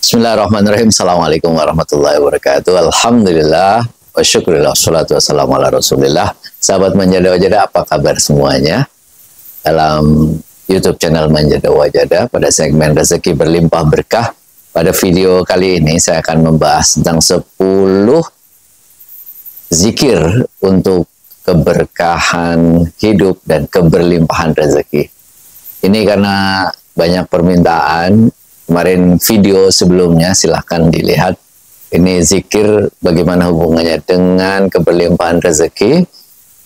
Bismillahirrahmanirrahim. Assalamualaikum warahmatullahi wabarakatuh. Alhamdulillah wa syukurillah wassalatu wassalamu ala rasulillah. Sahabat Manjada Wajada, apa kabar semuanya? Dalam YouTube channel Manjada Wajada, pada segmen rezeki berlimpah berkah, pada video kali ini saya akan membahas tentang 10 zikir untuk keberkahan hidup dan keberlimpahan rezeki. Ini karena banyak permintaan. Kemarin video sebelumnya silahkan dilihat. Ini zikir bagaimana hubungannya dengan keberlimpahan rezeki.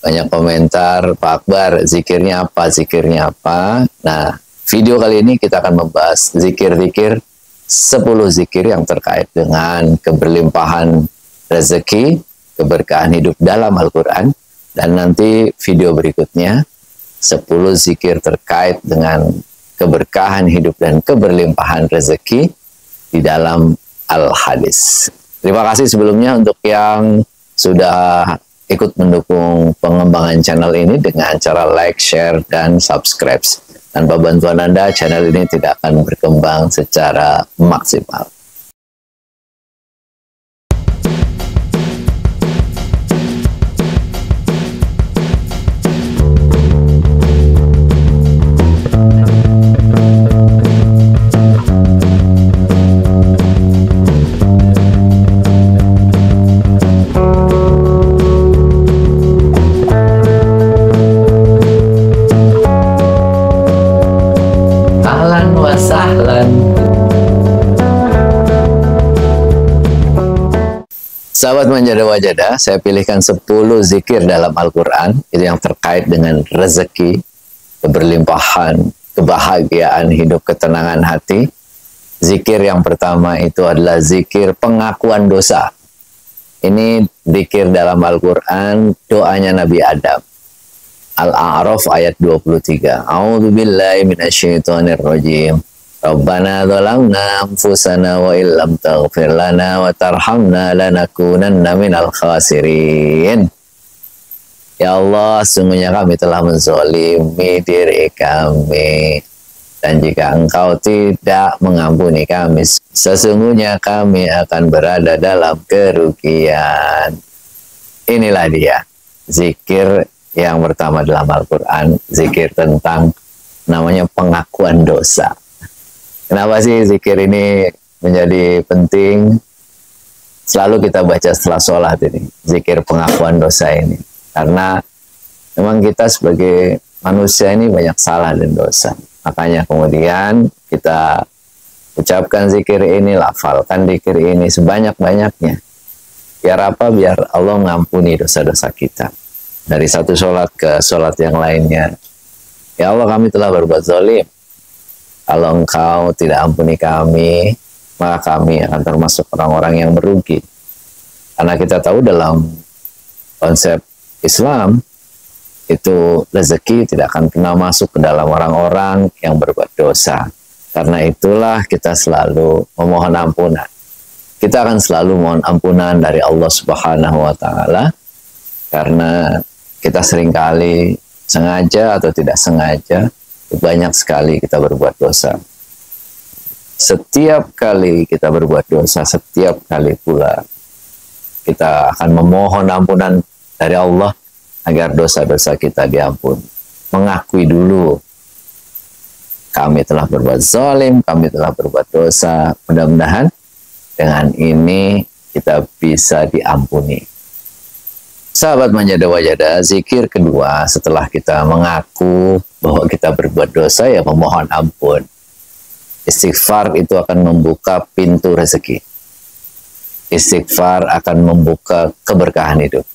Banyak komentar, Pak Akbar zikirnya apa, zikirnya apa. Nah, video kali ini kita akan membahas zikir-zikir 10 zikir yang terkait dengan keberlimpahan rezeki, keberkahan hidup dalam Al-Quran. Dan nanti video berikutnya 10 zikir terkait dengan keberkahan hidup dan keberlimpahan rezeki di dalam Al-Hadis. Terima kasih sebelumnya untuk yang sudah ikut mendukung pengembangan channel ini dengan cara like, share, dan subscribe. Tanpa bantuan Anda, channel ini tidak akan berkembang secara maksimal. Sahabat Manjada Wajada, saya pilihkan 10 zikir dalam Al-Quran itu yang terkait dengan rezeki, keberlimpahan, kebahagiaan hidup, ketenangan hati. Zikir yang pertama itu adalah zikir pengakuan dosa. Ini zikir dalam Al-Quran, doanya Nabi Adam. Al-A'raf ayat 23. A'udzubillahi minasyaitonirrajim. Rabbana dhalamna anfusana wa illam taghfir lana wa tarhamna lanakunanna minal khasirin. Ya Allah, sungguhnya kami telah menzalimi diri kami, dan jika Engkau tidak mengampuni kami, sesungguhnya kami akan berada dalam kerugian. Inilah dia zikir yang pertama dalam Al-Quran, zikir tentang namanya pengakuan dosa. Kenapa sih zikir ini menjadi penting? Selalu kita baca setelah sholat ini, zikir pengakuan dosa ini. Karena memang kita sebagai manusia ini banyak salah dan dosa. Makanya kemudian kita ucapkan zikir ini, lafalkan zikir ini sebanyak-banyaknya. Biar apa? Biar Allah mengampuni dosa-dosa kita. Dari satu sholat ke sholat yang lainnya. Ya Allah, kami telah berbuat zalim. Kalau Engkau tidak ampuni kami, maka kami akan termasuk orang-orang yang merugi. Karena kita tahu dalam konsep Islam, itu rezeki tidak akan pernah masuk ke dalam orang-orang yang berbuat dosa. Karena itulah kita selalu memohon ampunan. Kita akan selalu mohon ampunan dari Allah Subhanahu wa Ta'ala, karena kita seringkali sengaja atau tidak sengaja, banyak sekali kita berbuat dosa. Setiap kali kita berbuat dosa, setiap kali pula kita akan memohon ampunan dari Allah agar dosa-dosa kita diampuni. Mengakui dulu kami telah berbuat zalim, kami telah berbuat dosa. Mudah-mudahan dengan ini kita bisa diampuni. Sahabat Manjada Wajada, zikir kedua setelah kita mengaku bahwa kita berbuat dosa, ya memohon ampun. Istighfar itu akan membuka pintu rezeki. Istighfar akan membuka keberkahan hidup.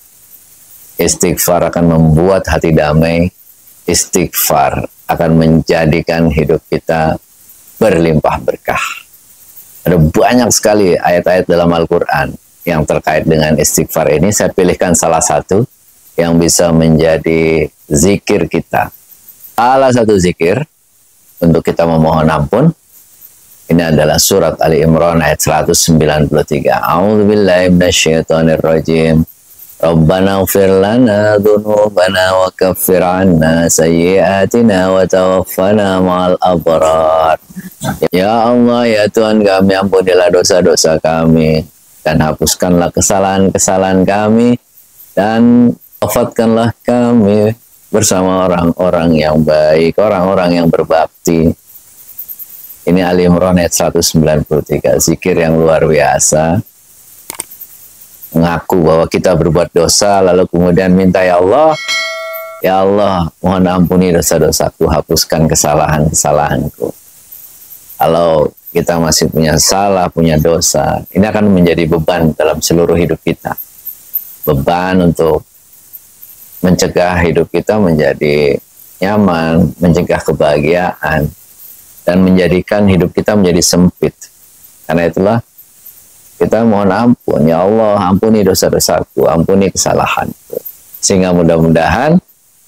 Istighfar akan membuat hati damai. Istighfar akan menjadikan hidup kita berlimpah berkah. Ada banyak sekali ayat-ayat dalam Al-Quran yang terkait dengan istighfar ini. Saya pilihkan salah satu yang bisa menjadi zikir kita. Salah satu zikir untuk kita memohon ampun, ini adalah surat Ali Imran ayat 193. A'udzubillahi minasyaitonirrajim. Rabbana ighfir lana dhunubana wa kaffir anna sayyi'atina wa tawaffana ma'al abrar. Ya Allah, ya Tuhan kami, ampunilah dosa-dosa kami dan hapuskanlah kesalahan-kesalahan kami dan wafatkanlah kami bersama orang-orang yang baik, orang-orang yang berbakti. Ini Ali Imran ayat 193, zikir yang luar biasa. Mengaku bahwa kita berbuat dosa, lalu kemudian minta, ya Allah, mohon ampuni dosa-dosaku, hapuskan kesalahan-kesalahanku. Kalau kita masih punya salah, punya dosa, ini akan menjadi beban dalam seluruh hidup kita. Beban untuk mencegah hidup kita menjadi nyaman, mencegah kebahagiaan, dan menjadikan hidup kita menjadi sempit. Karena itulah kita mohon ampun, ya Allah, ampuni dosa-dosaku, ampuni kesalahanku. Sehingga mudah-mudahan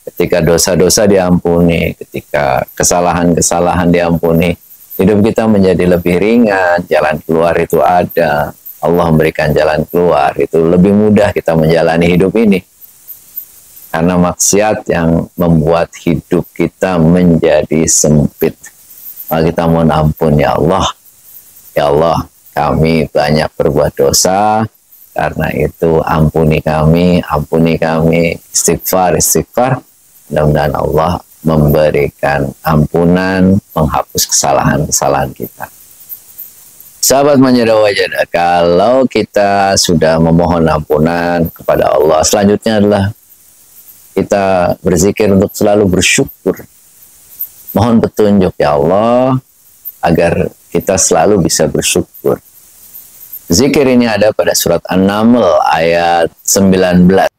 ketika dosa-dosa diampuni, ketika kesalahan-kesalahan diampuni, hidup kita menjadi lebih ringan, jalan keluar itu ada. Allah memberikan jalan keluar, itu lebih mudah kita menjalani hidup ini. Karena maksiat yang membuat hidup kita menjadi sempit. Maka kita mohon ampun, ya Allah. Ya Allah, kami banyak berbuat dosa, karena itu ampuni kami, istighfar. Mudah-mudahan Allah memberikan ampunan, menghapus kesalahan-kesalahan kita. Sahabat Manjada Wajada, kalau kita sudah memohon ampunan kepada Allah, selanjutnya adalah kita berzikir untuk selalu bersyukur. Mohon petunjuk, ya Allah, agar kita selalu bisa bersyukur. Zikir ini ada pada surat An-Naml ayat 19.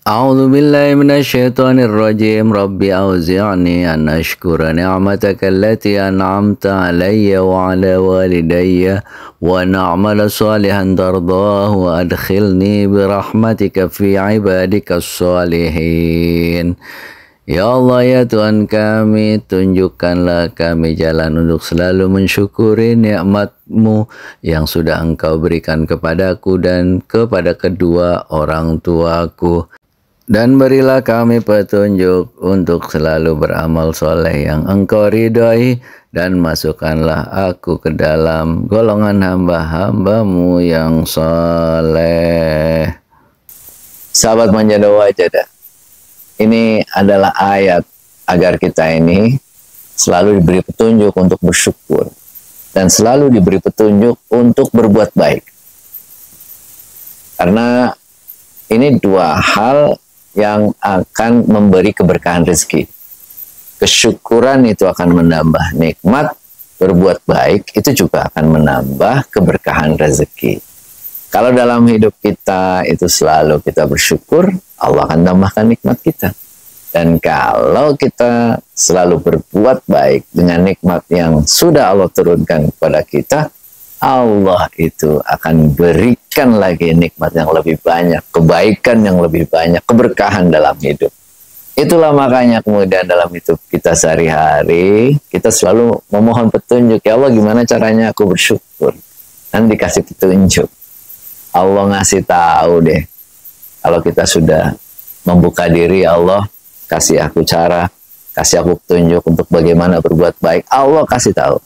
A'udzu billahi minasyaitonir rajim. Rabbi auzi'ni an ashkura ni'mataka allati an'amta 'alayya wa 'ala walidayya wa na'mala salihan tardahu wa adkhilni bi rahmatika fi 'ibadikas shalihin. Ya Allah, ya Tuhan kami, tunjukkanlah kami jalan untuk selalu mensyukuri nikmat-Mu yang sudah Engkau berikan kepadaku dan kepada kedua orang tuaku. Dan berilah kami petunjuk untuk selalu beramal soleh yang Engkau ridhai, dan masukkanlah aku ke dalam golongan hamba-hamba-Mu yang soleh. Sahabat Manjada Wajada, ini adalah ayat agar kita ini selalu diberi petunjuk untuk bersyukur dan selalu diberi petunjuk untuk berbuat baik. Karena ini dua hal yang akan memberi keberkahan rezeki. Kesyukuran itu akan menambah nikmat, berbuat baik itu juga akan menambah keberkahan rezeki. Kalau dalam hidup kita itu selalu kita bersyukur, Allah akan tambahkan nikmat kita. Dan kalau kita selalu berbuat baik dengan nikmat yang sudah Allah turunkan kepada kita, Allah itu akan berikan lagi nikmat yang lebih banyak, kebaikan yang lebih banyak, keberkahan dalam hidup. Itulah makanya kemudian dalam hidup kita sehari-hari, kita selalu memohon petunjuk. Ya Allah, gimana caranya aku bersyukur? Nanti dikasih petunjuk. Allah ngasih tahu deh. Kalau kita sudah membuka diri, Allah kasih aku cara, kasih aku petunjuk untuk bagaimana berbuat baik. Allah kasih tahu.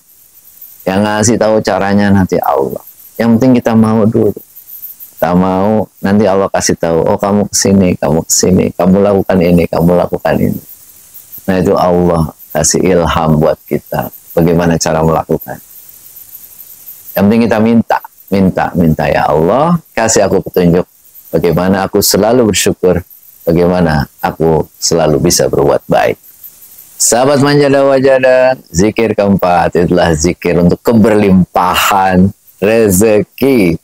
Yang ngasih tahu caranya nanti Allah. Yang penting kita mau dulu. Kita mau, nanti Allah kasih tahu. Oh, kamu kesini, kamu lakukan ini, kamu lakukan ini. Nah, itu Allah kasih ilham buat kita. Bagaimana cara melakukan. Yang penting kita minta ya Allah, kasih aku petunjuk. Bagaimana aku selalu bersyukur. Bagaimana aku selalu bisa berbuat baik. Sahabat Manjada Wajada, zikir keempat itulah zikir untuk keberlimpahan rezeki.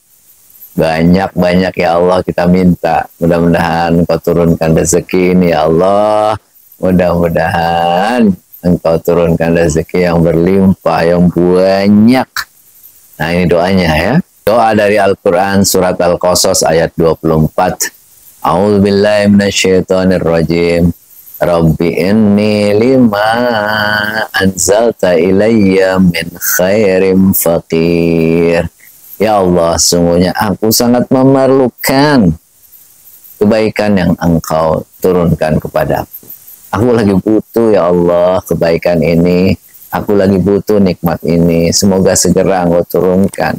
Banyak-banyak ya Allah kita minta. Mudah-mudahan Engkau turunkan rezeki ini ya Allah. Mudah-mudahan Engkau turunkan rezeki yang berlimpah, yang banyak. Nah, ini doanya ya. Doa dari Al-Quran surat Al-Qasas ayat 24. A'udzu billahi minasyaitonir rajim. Rabbi inni lima anzalta ilayya min khairim faqir. Ya Allah, sungguhnya aku sangat memerlukan kebaikan yang Engkau turunkan kepada aku. Aku lagi butuh ya Allah kebaikan ini. Aku lagi butuh nikmat ini. Semoga segera Engkau turunkan.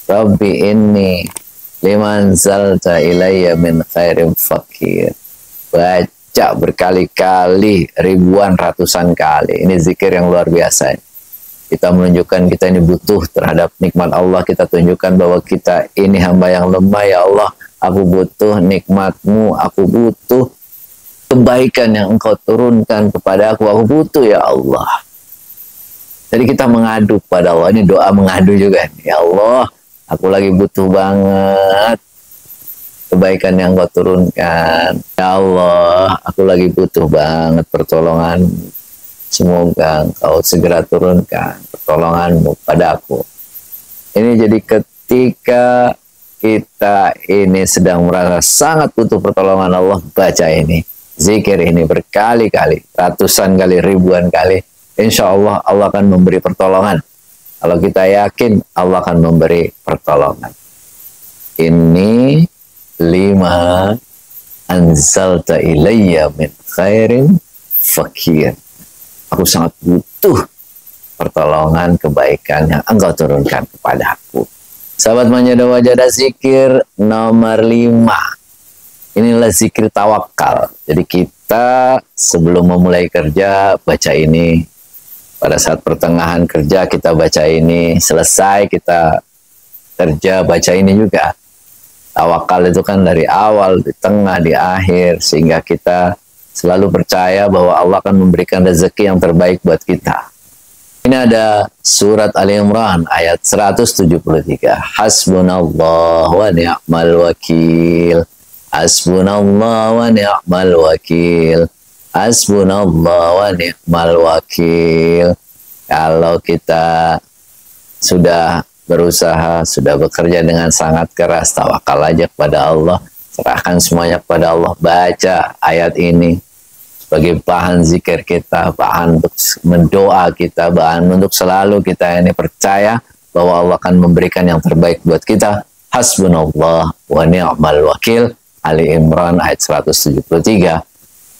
Rabbi inni liman zalta ilayya min khairim fakir. Baca berkali-kali, ribuan, ratusan kali. Ini zikir yang luar biasa. Kita menunjukkan kita ini butuh terhadap nikmat Allah. Kita tunjukkan bahwa kita ini hamba yang lemah ya Allah. Aku butuh nikmat-Mu. Aku butuh kebaikan yang Engkau turunkan kepada aku. Aku butuh ya Allah. Jadi kita mengadu kepada Allah. Ini doa mengadu juga. Ya Allah, aku lagi butuh banget kebaikan yang Engkau turunkan. Ya Allah, aku lagi butuh banget pertolongan. Semoga Engkau segera turunkan pertolongan-Mu pada aku. Ini jadi ketika kita ini sedang merasa sangat butuh pertolongan Allah, baca ini. Zikir ini berkali-kali, ratusan kali, ribuan kali. Insya Allah, Allah akan memberi pertolongan. Kalau kita yakin, Allah akan memberi pertolongan. Ini 5 anzalta ilayya min khairin fakir. Aku sangat butuh pertolongan kebaikan yang Engkau turunkan kepada aku. Sahabat Manjada Wajada, zikir nomor 5. Inilah zikir tawakal. Jadi kita sebelum memulai kerja baca ini. Pada saat pertengahan kerja kita baca ini. Selesai kita kerja baca ini juga. Tawakal itu kan dari awal, di tengah, di akhir. Sehingga kita selalu percaya bahwa Allah akan memberikan rezeki yang terbaik buat kita. Ini ada surat Ali Imran ayat 173. Hasbunallah wa ni'mal wakil. Hasbunallah wa ni'mal wakil. Hasbunallah wa ni'mal wakil. Kalau kita sudah berusaha, sudah bekerja dengan sangat keras, tawakal aja kepada Allah, serahkan semuanya kepada Allah, baca ayat ini sebagai bahan zikir kita, bahan untuk mendoa kita, bahan untuk selalu kita ini percaya bahwa Allah akan memberikan yang terbaik buat kita. Hasbunallah wa ni'mal wakil. Ali Imran ayat 173.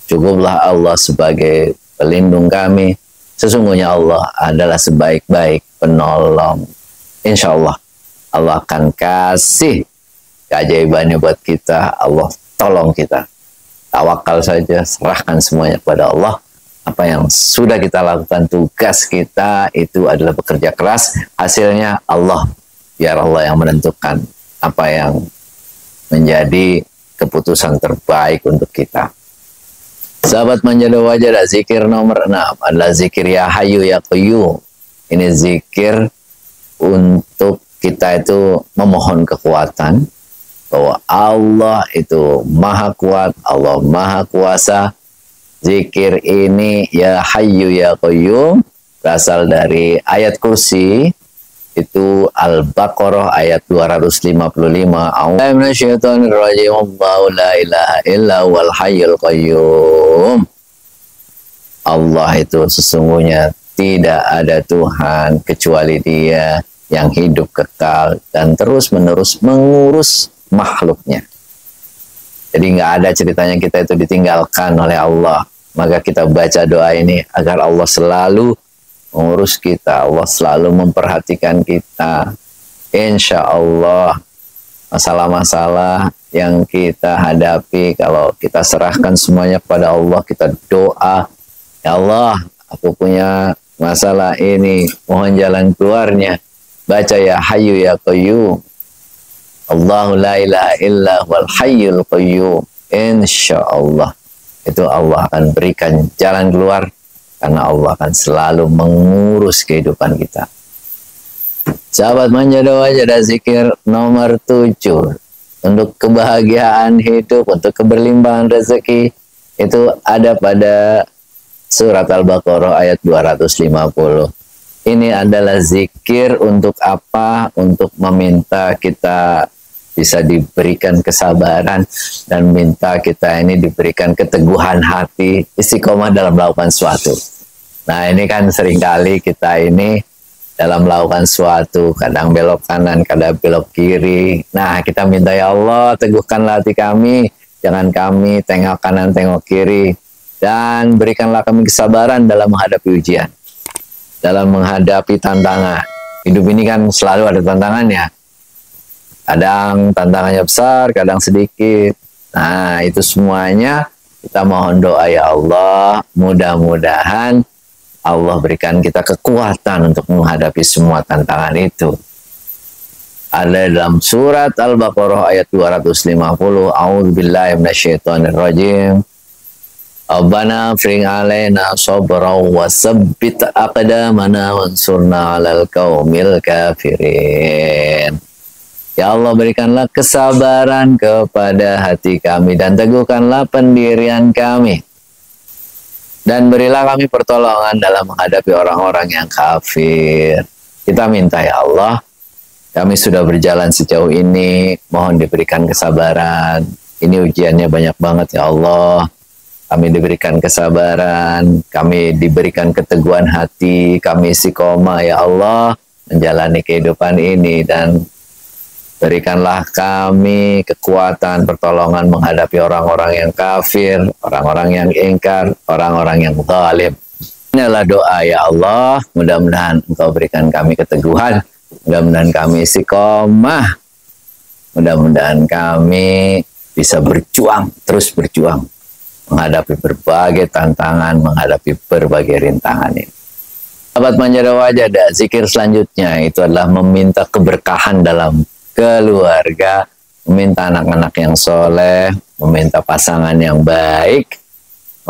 Cukuplah Allah sebagai pelindung kami. Sesungguhnya Allah adalah sebaik-baik penolong. Insya Allah, Allah akan kasih keajaibannya buat kita. Allah tolong kita. Tawakal saja, serahkan semuanya kepada Allah. Apa yang sudah kita lakukan, tugas kita itu adalah bekerja keras. Hasilnya Allah, biar Allah yang menentukan apa yang menjadi keputusan terbaik untuk kita. Sahabat Manjada Wajada, zikir nomor 6 adalah zikir Ya Hayyu Ya Qayyum. Ini zikir untuk kita itu memohon kekuatan, bahwa Allah itu maha kuat, Allah maha kuasa. Zikir ini Ya Hayyu Ya Qayyum berasal dari ayat kursi, itu Al-Baqarah ayat 255. A'udzu minasyaitonir rajim. Allahu la ilaha illa huwal hayyul qayyum. Allah itu sesungguhnya tidak ada Tuhan kecuali Dia yang hidup kekal dan terus-menerus mengurus makhluknya. Jadi nggak ada ceritanya kita itu ditinggalkan oleh Allah. Maka kita baca doa ini agar Allah selalu mengurus kita, Allah selalu memperhatikan kita. Insya Allah masalah-masalah yang kita hadapi, kalau kita serahkan semuanya kepada Allah, kita doa, ya Allah, aku punya masalah ini, mohon jalan keluarnya. Baca Ya Hayyu Ya Qayyum. Allahu la ilaha illa huwal hayyul qayyum. Insya Allah itu Allah akan berikan jalan keluar, karena Allah akan selalu mengurus kehidupan kita. Sahabat Manjada Wajada, zikir nomor 7 untuk kebahagiaan hidup, untuk keberlimpahan rezeki, itu ada pada surat Al-Baqarah ayat 250. Ini adalah zikir untuk apa? Untuk meminta kita bisa diberikan kesabaran dan minta kita ini diberikan keteguhan hati, istiqomah dalam melakukan sesuatu. Nah, ini kan seringkali kita ini dalam melakukan sesuatu, kadang belok kanan, kadang belok kiri. Nah, kita minta ya Allah, teguhkanlah hati kami, jangan kami tengok kanan, tengok kiri, dan berikanlah kami kesabaran dalam menghadapi ujian, dalam menghadapi tantangan. Hidup ini kan selalu ada tantangannya. Kadang tantangannya besar, kadang sedikit. Nah, itu semuanya kita mohon doa ya Allah, mudah-mudahan Allah berikan kita kekuatan untuk menghadapi semua tantangan itu. Ada dalam surat Al-Baqarah ayat 250, A'udzubillahi minasyaitonirrajim. Rabbana afrigh 'alaina sabran wa tsabbit aqdamana wansurna 'alal qaumil kafirin. Ya Allah, berikanlah kesabaran kepada hati kami dan teguhkanlah pendirian kami. Dan berilah kami pertolongan dalam menghadapi orang-orang yang kafir. Kita minta ya Allah, kami sudah berjalan sejauh ini, mohon diberikan kesabaran. Ini ujiannya banyak banget ya Allah. Kami diberikan kesabaran, kami diberikan keteguhan hati, kami istiqomah ya Allah menjalani kehidupan ini, dan berikanlah kami kekuatan, pertolongan menghadapi orang-orang yang kafir, orang-orang yang ingkar, orang-orang yang zalim. Inilah doa ya Allah, mudah-mudahan Engkau berikan kami keteguhan, mudah-mudahan kami istiqomah, mudah-mudahan kami bisa berjuang, terus berjuang, menghadapi berbagai tantangan, menghadapi berbagai rintangan ini. Sahabat Manjada Wajada, zikir selanjutnya itu adalah meminta keberkahan dalam keluarga, meminta anak-anak yang soleh, meminta pasangan yang baik,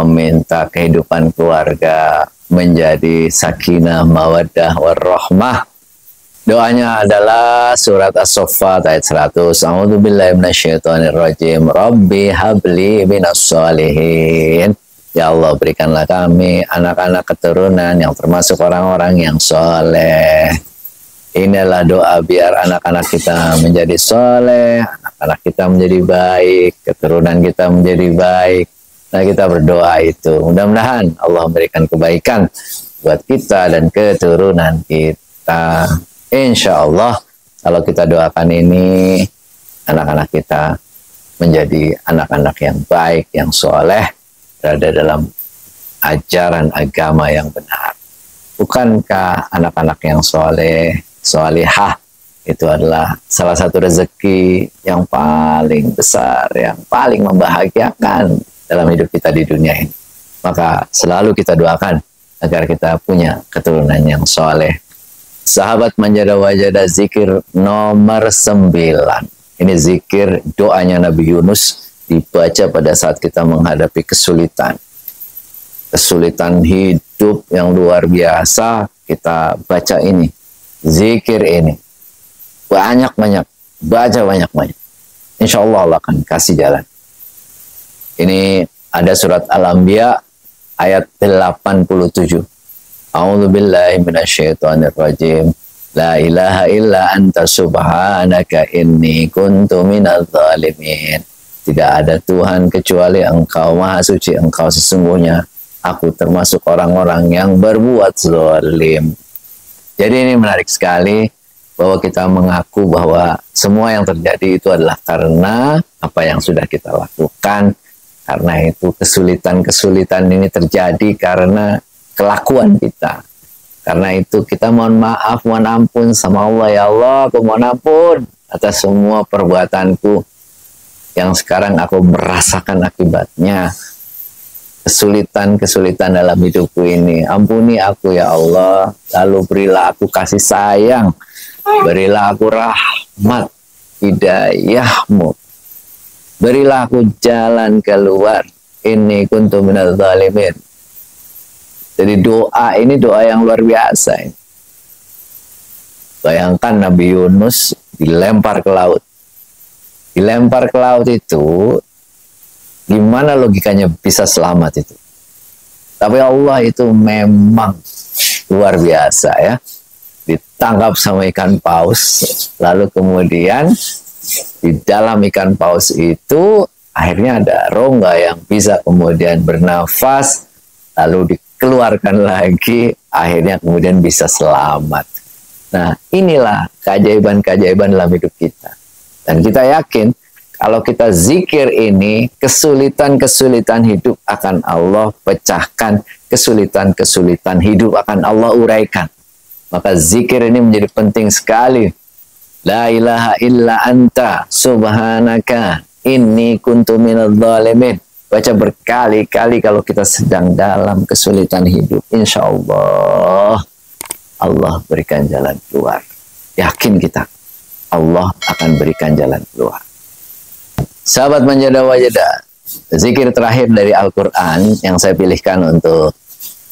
meminta kehidupan keluarga menjadi sakinah, mawaddah, warahmah. Doanya adalah surat As-Saffat ayat 100. A'udzubillahi minasyaitonirrajim. Rabbi habli minas sholihin. Ya Allah, berikanlah kami anak-anak keturunan yang termasuk orang-orang yang soleh. Inilah doa biar anak-anak kita menjadi soleh, anak-anak kita menjadi baik, keturunan kita menjadi baik. Nah, kita berdoa itu. Mudah-mudahan Allah memberikan kebaikan buat kita dan keturunan kita. Insya Allah, kalau kita doakan ini, anak-anak kita menjadi anak-anak yang baik, yang soleh, berada dalam ajaran agama yang benar. Bukankah anak-anak yang soleh, solehah, itu adalah salah satu rezeki yang paling besar, yang paling membahagiakan dalam hidup kita di dunia ini. Maka selalu kita doakan agar kita punya keturunan yang soleh. Sahabat Manjada Wajada, zikir nomor 9. Ini zikir doanya Nabi Yunus, dibaca pada saat kita menghadapi kesulitan. Kesulitan hidup yang luar biasa, kita baca ini. Zikir ini. Banyak-banyak. Baca banyak-banyak. Insya Allah Allah akan kasih jalan. Ini ada surat Al-Anbiya ayat 87. A'udzubillahi minasyaitonirrajim. La ilaha illa anta subhanaka inni kuntu minadz zalimin. Tidak ada Tuhan kecuali Engkau, Maha Suci Engkau, sesungguhnya aku termasuk orang-orang yang berbuat zalim. Jadi ini menarik sekali bahwa kita mengaku bahwa semua yang terjadi itu adalah karena apa yang sudah kita lakukan. Karena itu kesulitan-kesulitan ini terjadi karena kelakuan kita. Karena itu kita mohon maaf, mohon ampun sama Allah. Ya Allah, aku mohon ampun atas semua perbuatanku yang sekarang aku merasakan akibatnya. Kesulitan-kesulitan dalam hidupku ini, ampuni aku ya Allah. Lalu berilah aku kasih sayang, berilah aku rahmat, hidayahmu, berilah aku jalan keluar. Inni kuntu minadz zalimin. Jadi doa ini doa yang luar biasa. Bayangkan Nabi Yunus dilempar ke laut. Dilempar ke laut itu, gimana logikanya bisa selamat itu? Tapi Allah itu memang luar biasa ya. Ditangkap sama ikan paus, lalu kemudian di dalam ikan paus itu akhirnya ada rongga yang bisa kemudian bernafas, lalu dikeluarkan lagi, akhirnya kemudian bisa selamat. Nah, inilah keajaiban-keajaiban dalam hidup kita. Dan kita yakin, kalau kita zikir ini, kesulitan-kesulitan hidup akan Allah pecahkan, kesulitan-kesulitan hidup akan Allah uraikan. Maka zikir ini menjadi penting sekali. La ilaha illa anta subhanaka inni kuntu minadh dhalimin. Baca berkali-kali kalau kita sedang dalam kesulitan hidup. Insya Allah, Allah berikan jalan keluar. Yakin kita, Allah akan berikan jalan keluar. Sahabat Manjada Wajada, zikir terakhir dari Al-Quran yang saya pilihkan untuk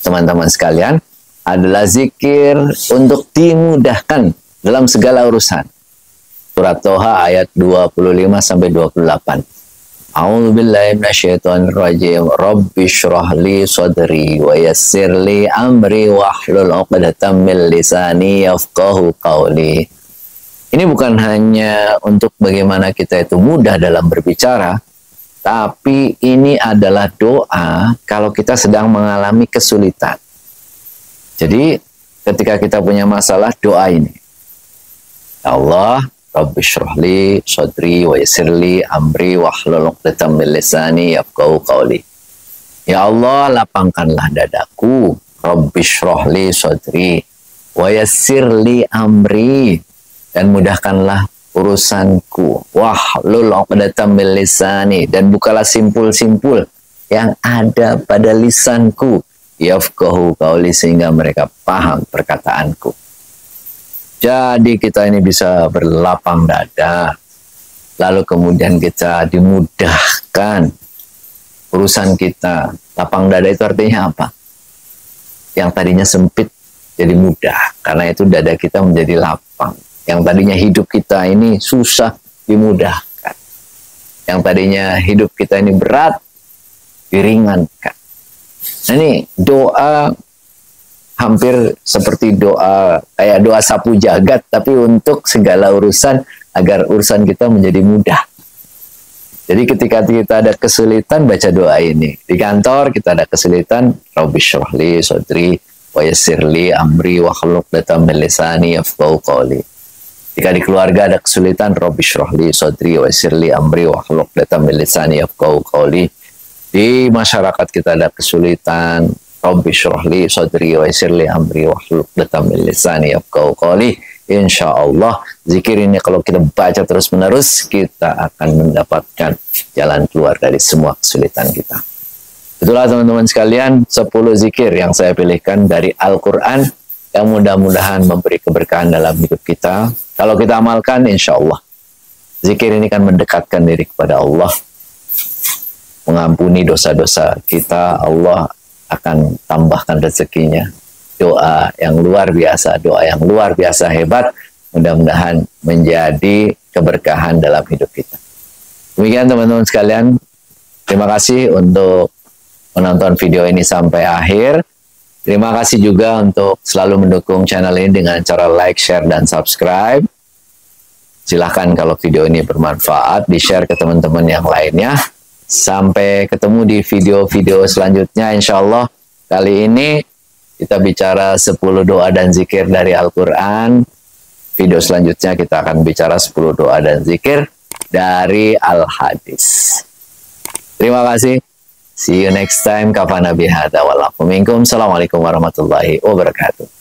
teman-teman sekalian adalah zikir untuk dimudahkan dalam segala urusan. Surat Toha ayat 25-28. A'udzu billahi minasyaitonir rajim. Rabbi shrah li sadri wa yassir li amri wahlul 'uqdatam min lisani yafqahu qawli. Ini bukan hanya untuk bagaimana kita itu mudah dalam berbicara, tapi ini adalah doa kalau kita sedang mengalami kesulitan. Jadi ketika kita punya masalah, doa ini. Ya Allah, Rabbi shrah li sadri wa yassir li amri wahlul 'uqdatam min lisani yafqahu qawli. Ya Allah, lapangkanlah dadaku. Rabbi shrah li sadri wa yassir li amri, dan mudahkanlah urusanku. Wahlul 'uqdatam min lisani, dan bukalah simpul-simpul yang ada pada lisanku. Yafqahu qawli, sehingga mereka paham perkataanku. Jadi kita ini bisa berlapang dada, lalu kemudian kita dimudahkan urusan kita. Lapang dada itu artinya apa? Yang tadinya sempit jadi mudah, karena itu dada kita menjadi lapang. Yang tadinya hidup kita ini susah dimudahkan. Yang tadinya hidup kita ini berat diringankan. Nah, ini doa hampir seperti doa, kayak doa sapu jagat, tapi untuk segala urusan, agar urusan kita menjadi mudah. Jadi ketika kita ada kesulitan, baca doa ini. Di kantor kita ada kesulitan, Rabbi shrah li sadri wa yassir li amri wahlul 'uqdatam min lisani yafqahu qawli. Jika di keluarga ada kesulitan, Rabbi shrah li sadri wa yassir li amri wahlul 'uqdatam min lisani yafqahu qawli. Di masyarakat kita ada kesulitan, Rabbi shrah li sadri wa yassir li amri wahlul 'uqdatam min lisani yafqahu qawli. Insyaallah zikir ini kalau kita baca terus-menerus, kita akan mendapatkan jalan keluar dari semua kesulitan kita. Itulah teman-teman sekalian, 10 zikir yang saya pilihkan dari Al-Quran yang mudah-mudahan memberi keberkahan dalam hidup kita. Kalau kita amalkan, insyaallah zikir ini akan mendekatkan diri kepada Allah, mengampuni dosa-dosa kita. Allah akan tambahkan rezekinya. Doa yang luar biasa, doa yang luar biasa hebat, mudah-mudahan menjadi keberkahan dalam hidup kita. Demikian teman-teman sekalian, terima kasih untuk menonton video ini sampai akhir. Terima kasih juga untuk selalu mendukung channel ini dengan cara like, share, dan subscribe. Silahkan kalau video ini bermanfaat, di-share ke teman-teman yang lainnya. Sampai ketemu di video-video selanjutnya, insya Allah. Kali ini kita bicara 10 doa dan zikir dari Al-Quran. Video selanjutnya kita akan bicara 10 doa dan zikir dari Al-Hadis. Terima kasih. See you next time. Kafana bihadza wal afu minkum. Assalamualaikum warahmatullahi wabarakatuh.